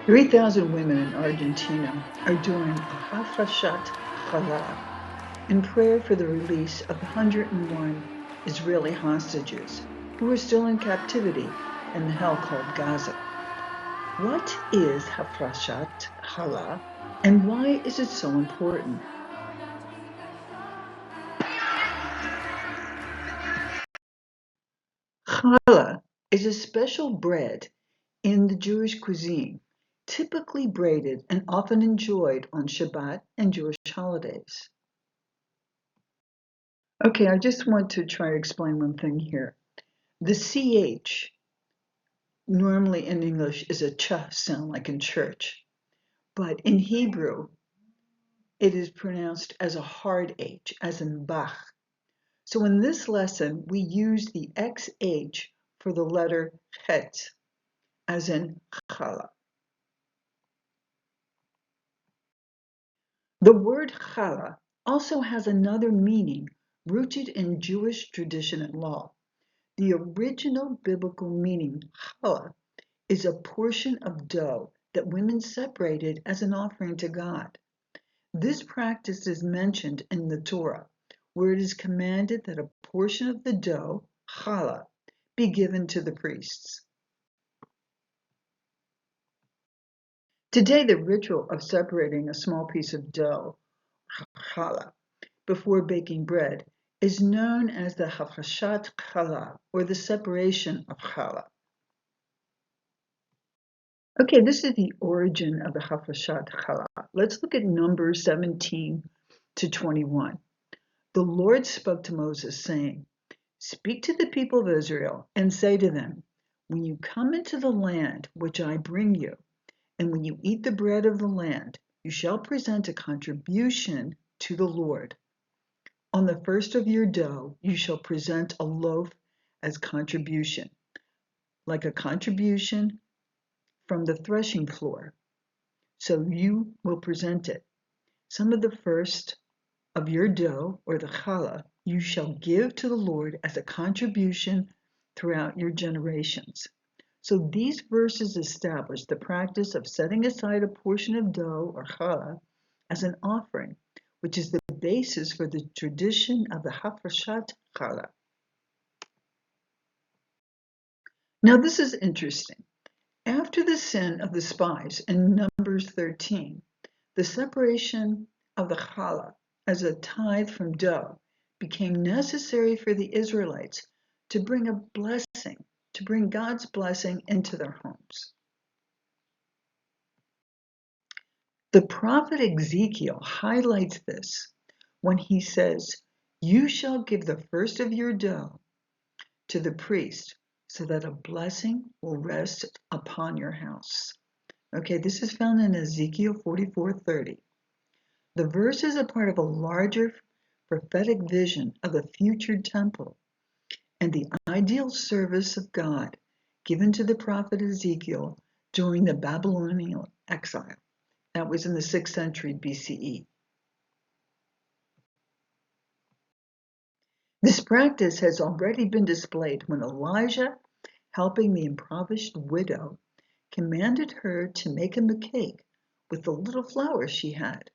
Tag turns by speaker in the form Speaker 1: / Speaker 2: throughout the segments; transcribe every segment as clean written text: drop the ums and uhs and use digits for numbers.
Speaker 1: 3,000 women in Argentina are doing a Hafrashat Challah in prayer for the release of the 101 Israeli hostages who are still in captivity in the hell called Gaza. What is Hafrashat Xhallah and why is it so important? Challah is a special bread in the Jewish cuisine, typically braided and often enjoyed on Shabbat and Jewish holidays. Okay, I just want to try to explain one thing here. The CH, normally in English, is a ch sound like in church, but in Hebrew, it is pronounced as a hard H, as in Bach. So in this lesson, we use the XH for the letter Het, as in Challah. The word Challah also has another meaning rooted in Jewish tradition and law. The original biblical meaning, challah, is a portion of dough that women separated as an offering to God. This practice is mentioned in the Torah, where it is commanded that a portion of the dough, challah, be given to the priests. Today, the ritual of separating a small piece of dough, challah, before baking bread is known as the Hafrashat Challah, or the Separation of Xhallah. Okay, this is the origin of the Hafrashat Challah. Let's look at Numbers 17 to 21. The Lord spoke to Moses, saying, "Speak to the people of Israel and say to them, when you come into the land which I bring you, and when you eat the bread of the land, you shall present a contribution to the Lord. On the first of your dough, you shall present a loaf as contribution, like a contribution from the threshing floor. So you will present it. Some of the first of your dough, or the challah, you shall give to the Lord as a contribution throughout your generations." So these verses establish the practice of setting aside a portion of dough, or challah, as an offering, which is the basis for the tradition of the Hafrashat Challah. Now this is interesting. After the sin of the spies in Numbers 13, the separation of the challah as a tithe from dough became necessary for the Israelites to bring a blessing, to bring God's blessing into their homes. The prophet Ezekiel highlights this when he says, "You shall give the first of your dough to the priest, so that a blessing will rest upon your house." Okay, this is found in Ezekiel 44:30. The verse is a part of a larger prophetic vision of the future temple and the ideal service of God given to the prophet Ezekiel during the Babylonian exile. That was in the 6th century BCE. This practice has already been displayed when Elijah, helping the impoverished widow, commanded her to make him a cake with the little flour she had.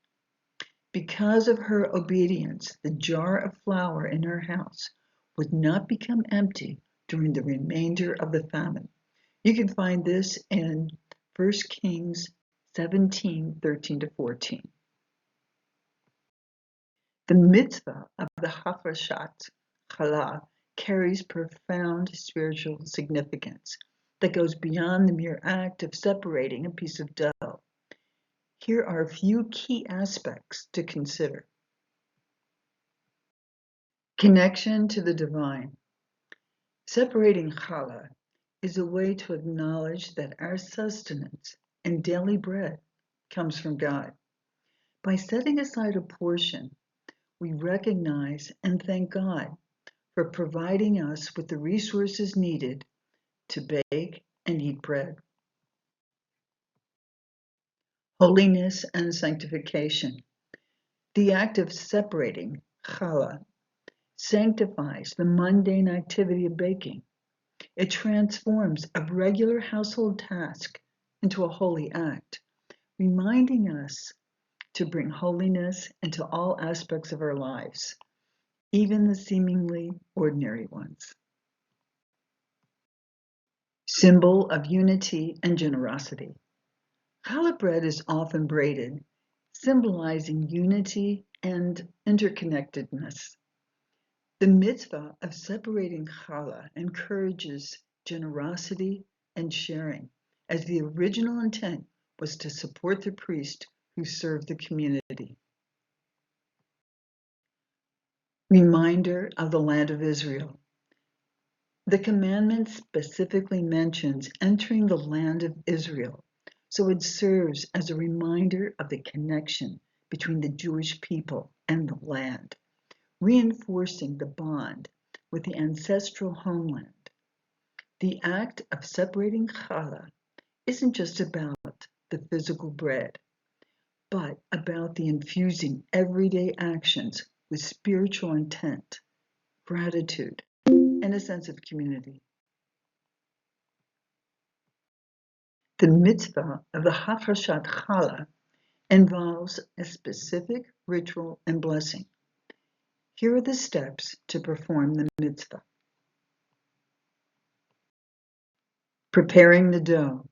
Speaker 1: Because of her obedience, the jar of flour in her house would not become empty during the remainder of the famine. You can find this in 1 Kings 17:13 to 14. The mitzvah of the Hafrashat Challah carries profound spiritual significance that goes beyond the mere act of separating a piece of dough. Here are a few key aspects to consider. Connection to the divine. Separating challah is a way to acknowledge that our sustenance and daily bread comes from God. By setting aside a portion, we recognize and thank God for providing us with the resources needed to bake and eat bread. Holiness and sanctification. The act of separating challah sanctifies the mundane activity of baking. It transforms a regular household task into a holy act, reminding us to bring holiness into all aspects of our lives, even the seemingly ordinary ones. Symbol of unity and generosity. Challah bread is often braided, symbolizing unity and interconnectedness. The mitzvah of separating challah encourages generosity and sharing, as the original intent was to support the priest who served the community. Reminder of the land of Israel. The commandment specifically mentions entering the land of Israel, so it serves as a reminder of the connection between the Jewish people and the land, reinforcing the bond with the ancestral homeland. The act of separating challah isn't just about the physical bread, but about the infusing everyday actions with spiritual intent, gratitude, and a sense of community. The mitzvah of the Hafrashat Challah involves a specific ritual and blessing. Here are the steps to perform the mitzvah. Preparing the dough.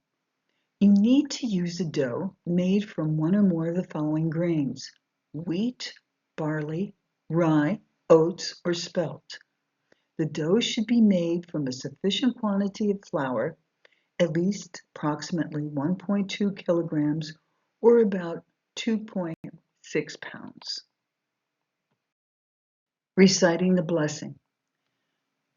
Speaker 1: You need to use a dough made from one or more of the following grains: wheat, barley, rye, oats, or spelt. The dough should be made from a sufficient quantity of flour, at least approximately 1.2 kilograms or about 2.6 pounds. Reciting the blessing.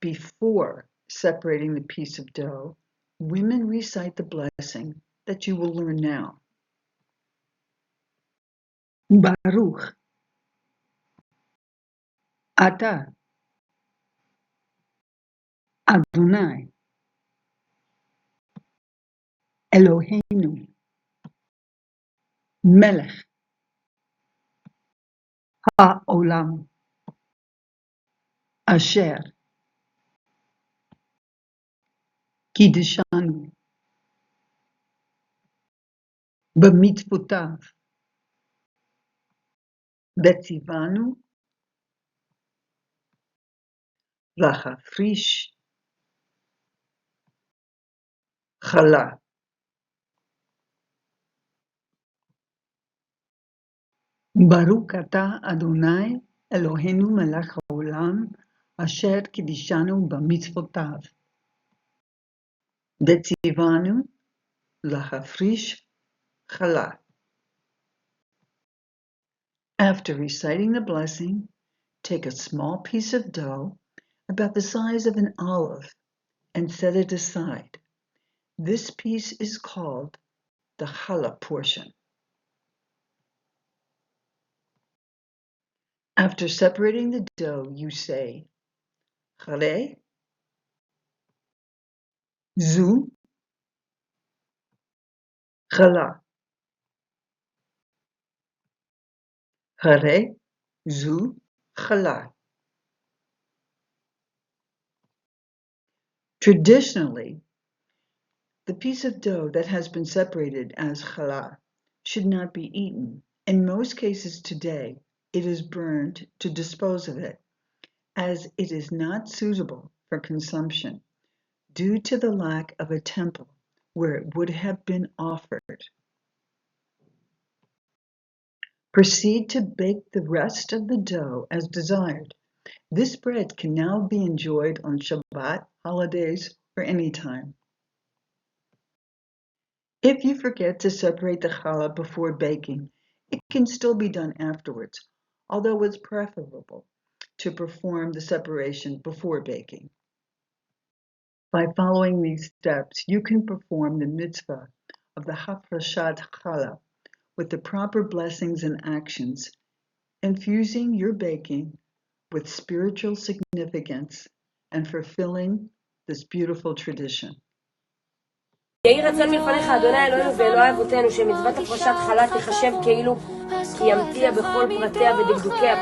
Speaker 1: Before separating the piece of dough, women recite the blessing that you will learn now. Baruch Ata Adonai Eloheinu Melech HaOlam Asher Kiddushanu B'mitzvotav Betzivanu Hafrashat Xhallah. Baruch Ata Adonai Eloheinu Melech HaOlam Asher Kiddushanu B'mitzvotav Betzivanu Hafrashat Xhallah. After reciting the blessing, take a small piece of dough about the size of an olive and set it aside. This piece is called the challah portion. After separating the dough, you say, Hare, Zu, Xhallah. Hare, Zu, Xhallah. Traditionally, the piece of dough that has been separated as challah should not be eaten. In most cases today, it is burned to dispose of it, as it is not suitable for consumption due to the lack of a temple where it would have been offered. Proceed to bake the rest of the dough as desired. This bread can now be enjoyed on Shabbat, holidays, or any time. If you forget to separate the challah before baking, it can still be done afterwards, although it's preferable to perform the separation before baking. By following these steps, you can perform the mitzvah of the Hafrashat Challah with the proper blessings and actions, infusing your baking with spiritual significance and fulfilling this beautiful tradition.
Speaker 2: יהי רצון מלפניך, אדוני אלוהינו ואלוהי אבותינו, שמצוות הפרשת חלה תיחשב כאילו קיימתיה בכל פרטיה ודקדוקיה,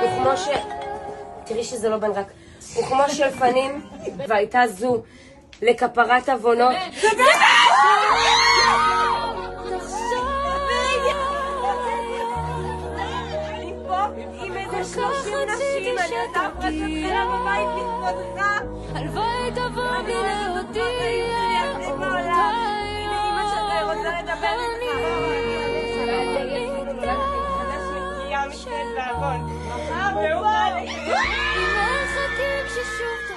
Speaker 2: וכמו תראי שזה לא בן רק, וכמו שלפנים והייתה זו לכפרת עוונות עם איזה 30 נשים, אני עושה הפרשת חלה בבית לכבודך.
Speaker 3: הלוואי תבוא לי להודיע
Speaker 2: בעולם. הנה אמא שלך רוצה לדבר איתך. מחר והוא בא לי.
Speaker 3: אם מחכים ששוב